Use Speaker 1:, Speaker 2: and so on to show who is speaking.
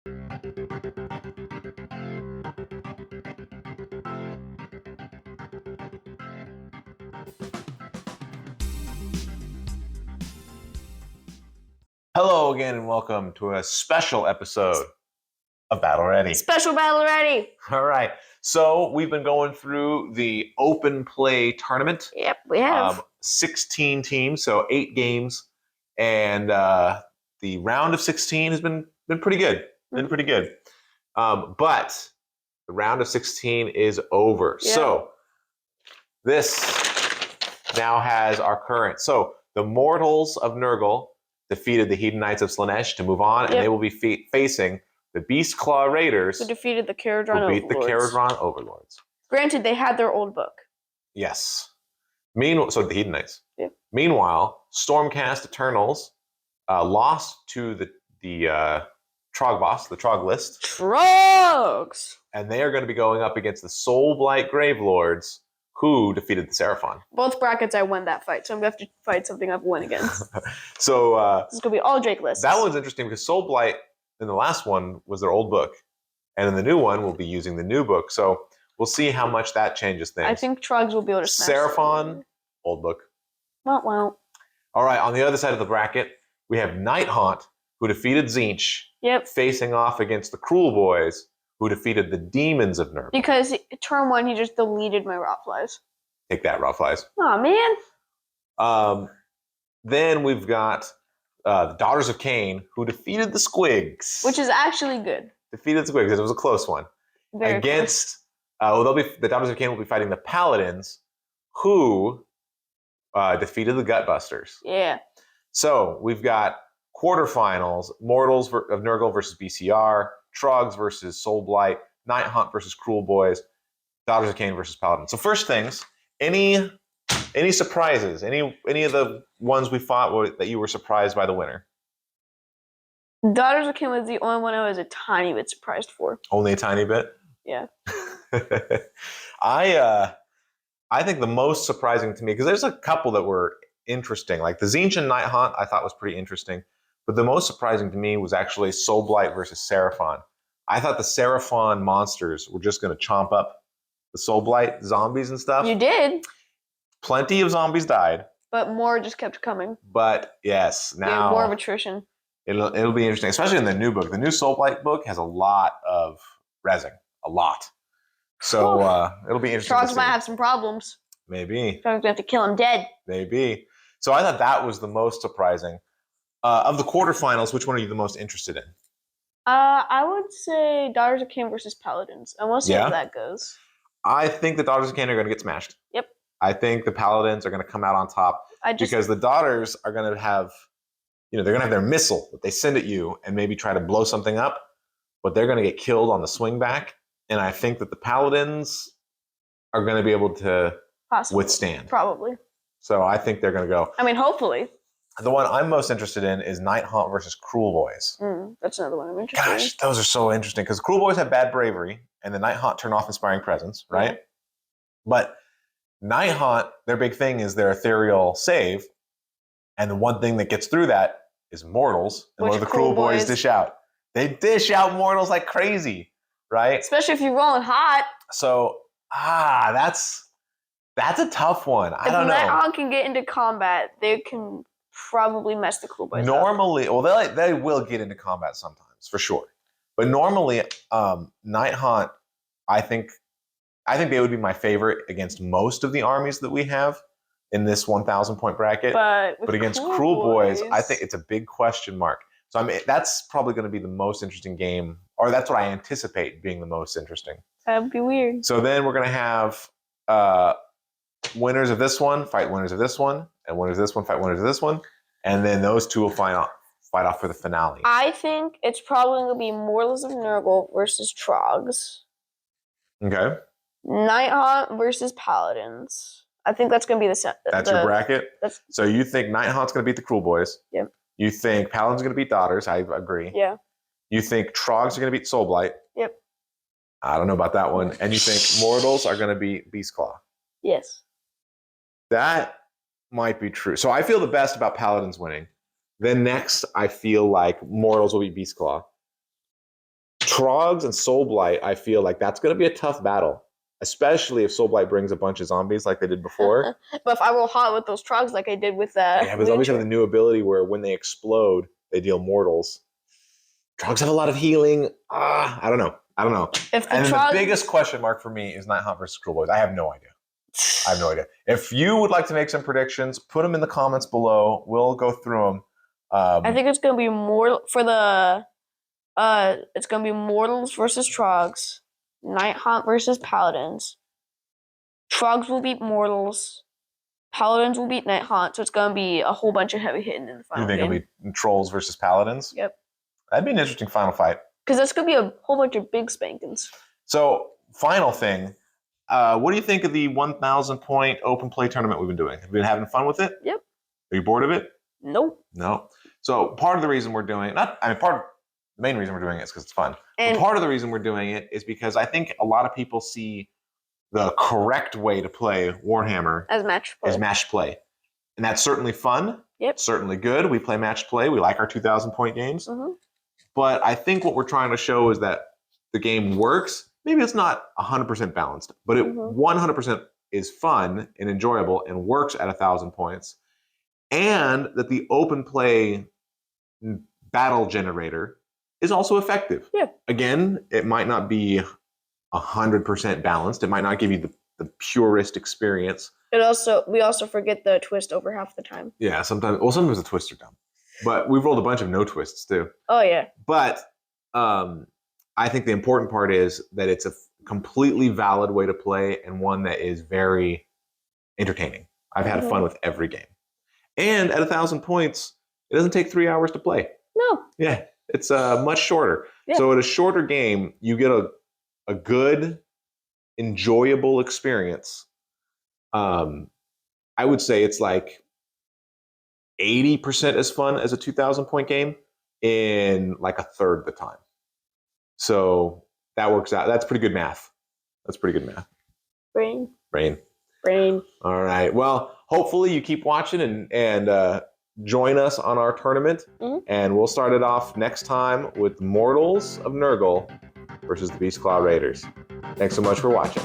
Speaker 1: Hello again and welcome to a special episode of Battle Ready.
Speaker 2: Special Battle Ready.
Speaker 1: All right. So we've been going through the open play tournament.
Speaker 2: Yep, we have.
Speaker 1: 16 teams, so 8 games. And the round of 16 has been pretty good. Been pretty good. But the round of 16 is over.
Speaker 2: Yeah.
Speaker 1: So this now has our current. So the Mortals of Nurgle defeated the Hedon Knights of Slaanesh to move on, and they will be facing the Beast Claw Raiders,
Speaker 2: who defeated the Caradron Overlords.
Speaker 1: Who beat the Caradron Overlords.
Speaker 2: Granted, they had their old book.
Speaker 1: Yes. Meanwhile, so the Hedon Knights.
Speaker 2: Yeah.
Speaker 1: Meanwhile, Stormcast Eternals lost to the Trog boss, the Trog list.
Speaker 2: Trogs!
Speaker 1: And they are going to be going up against the Soulblight Gravelords, who defeated the Seraphon.
Speaker 2: Both brackets, I won that fight, so I'm going to have to fight something I've won against.
Speaker 1: So
Speaker 2: this is going to be all Drake lists.
Speaker 1: That one's interesting because Soulblight in the last one was their old book, and in the new one, we'll be using the new book. So we'll see how much that changes things.
Speaker 2: I think Trogs will be able to smash
Speaker 1: Seraphon, old book.
Speaker 2: Well.
Speaker 1: All right, on the other side of the bracket, we have Nighthaunt, who defeated Tzeentch, facing off against the Cruel Boys, who defeated the Demons of Nurgle.
Speaker 2: Because turn 1, he just deleted my Rotflies.
Speaker 1: Take that, Rotflies.
Speaker 2: Aw, man.
Speaker 1: Then we've got the Daughters of Cain, who defeated the Squigs.
Speaker 2: Which is actually good.
Speaker 1: Defeated the Squigs. It was a close one.
Speaker 2: Very
Speaker 1: against, the Daughters of Cain will be fighting the Paladins, who defeated the Gutbusters.
Speaker 2: Yeah.
Speaker 1: So we've got quarterfinals: Mortals of Nurgle versus BCR, Trogs versus Soulblight, Nighthaunt versus Cruel Boys, Daughters of Cain versus Paladins. So first things, any surprises? Any of the ones we fought that you were surprised by the winner?
Speaker 2: Daughters of Cain was the only one I was a tiny bit surprised for.
Speaker 1: Only a tiny bit?
Speaker 2: Yeah.
Speaker 1: I think the most surprising to me, because there's a couple that were interesting, like the Tzeentch and Nighthaunt I thought was pretty interesting, but the most surprising to me was actually Soulblight versus Seraphon. I thought the Seraphon monsters were just going to chomp up the Soulblight zombies and stuff.
Speaker 2: You did.
Speaker 1: Plenty of zombies died.
Speaker 2: But more just kept coming.
Speaker 1: But yes, now
Speaker 2: more of attrition.
Speaker 1: It'll be interesting, especially in the new book. The new Soulblight book has a lot of resin. A lot. So it'll be interesting.
Speaker 2: Trogs might have some problems.
Speaker 1: Maybe.
Speaker 2: Trogs have to kill him dead.
Speaker 1: Maybe. So I thought that was the most surprising. Of the quarterfinals, which one are you the most interested in?
Speaker 2: I would say Daughters of Cain versus Paladins. I want to see how that goes.
Speaker 1: I think the Daughters of Cain are going to get smashed.
Speaker 2: Yep.
Speaker 1: I think the Paladins are going to come out on top because the Daughters are going to have, they're going to have their missile that they send at you and maybe try to blow something up, but they're going to get killed on the swing back. And I think that the Paladins are going to be able to withstand.
Speaker 2: Probably.
Speaker 1: So I think they're going to go.
Speaker 2: I mean, hopefully.
Speaker 1: The one I'm most interested in is Nighthaunt versus Cruel Boys.
Speaker 2: That's another one I'm interested in.
Speaker 1: Gosh, those are so interesting because Cruel Boys have bad bravery and the Nighthaunt turn off Inspiring Presence, right? Yeah. But Nighthaunt, their big thing is their ethereal save. And the one thing that gets through that is Mortals. And what do the Cruel Boys dish out? They dish out Mortals like crazy, right?
Speaker 2: Especially if you're rolling hot.
Speaker 1: So, that's a tough one. I don't know. If
Speaker 2: Nighthaunt can get into combat, they can probably mess the Cruel Boys
Speaker 1: normally, up. Well, they will get into combat sometimes, for sure. But normally, Nighthaunt, I think they would be my favorite against most of the armies that we have in this 1,000 point bracket.
Speaker 2: But
Speaker 1: against Cruel Boys, I think it's a big question mark. So that's probably going to be the most interesting game, or that's what I anticipate being the most interesting.
Speaker 2: That would be weird.
Speaker 1: So then we're going to have winners of this one fight winners of this one, and winners of this one fight winners of this one, and then those two will fight off for the finale.
Speaker 2: I think it's probably going to be Mortals of Nurgle versus Trogs.
Speaker 1: Okay.
Speaker 2: Nighthaunt versus Paladins. I think that's going to be
Speaker 1: That's your bracket? So you think Nighthaunt's going to beat the Cruel Boys?
Speaker 2: Yep.
Speaker 1: You think Paladin's going to beat Daughters? I agree.
Speaker 2: Yeah.
Speaker 1: You think Trogs are going to beat Soulblight?
Speaker 2: Yep.
Speaker 1: I don't know about that one. And you think Mortals are going to beat Beastclaw?
Speaker 2: Yes.
Speaker 1: That might be true. So I feel the best about Paladins winning. Then next, I feel like Mortals will beat Beastclaw. Trogs and Soulblight, I feel like that's going to be a tough battle, especially if Soulblight brings a bunch of zombies like they did before.
Speaker 2: But if I roll hot with those trogs like I did with
Speaker 1: Yeah, but zombies have the new ability where when they explode, they deal mortals. Trogs have a lot of healing. I don't know.
Speaker 2: If the
Speaker 1: And
Speaker 2: trogs...
Speaker 1: the biggest question mark for me is Nighthawk versus Schoolboys. I have no idea. If you would like to make some predictions, put them in the comments below. We'll go through them.
Speaker 2: I think it's gonna be more for the. It's gonna be Mortals versus Trogs, Nighthaunt versus Paladins. Trogs will beat Mortals, Paladins will beat Nighthaunt. So it's gonna be a whole bunch of heavy hitting in the final.
Speaker 1: You think
Speaker 2: game.
Speaker 1: it'll be Trolls versus Paladins?
Speaker 2: Yep.
Speaker 1: That'd be an interesting final fight.
Speaker 2: Because that's gonna be a whole bunch of big spankings.
Speaker 1: So, final thing. What do you think of the 1,000 point open play tournament we've been doing? Have you been having fun with it?
Speaker 2: Yep.
Speaker 1: Are you bored of it?
Speaker 2: Nope.
Speaker 1: No. So part of the reason we're doing it, the main reason we're doing it is because it's fun.
Speaker 2: And
Speaker 1: but part of the reason we're doing it is because I think a lot of people see the correct way to play Warhammer
Speaker 2: as match play.
Speaker 1: And that's certainly fun.
Speaker 2: Yep.
Speaker 1: Certainly good. We play match play. We like our 2,000 point games.
Speaker 2: Mm-hmm.
Speaker 1: But I think what we're trying to show is that the game works. Maybe it's not 100% balanced, but it 100% is fun and enjoyable and works at 1,000 points. And that the open play battle generator is also effective.
Speaker 2: Yeah.
Speaker 1: Again, it might not be 100% balanced. It might not give you the purest experience.
Speaker 2: We also forget the twist over half the time.
Speaker 1: Yeah, sometimes the twists are dumb. But we've rolled a bunch of no twists too.
Speaker 2: Oh yeah.
Speaker 1: But I think the important part is that it's a completely valid way to play and one that is very entertaining. I've had fun with every game. And at 1,000 points, it doesn't take 3 hours to play.
Speaker 2: No.
Speaker 1: Yeah, it's much shorter.
Speaker 2: Yeah.
Speaker 1: So at a shorter game, you get a good, enjoyable experience. I would say it's like 80% as fun as a 2,000 point game in like a third of the time. So that works out. That's pretty good math.
Speaker 2: Brain.
Speaker 1: All right. Well, hopefully you keep watching and join us on our tournament. And we'll start it off next time with Mortals of Nurgle versus the Beastclaw Raiders. Thanks so much for watching.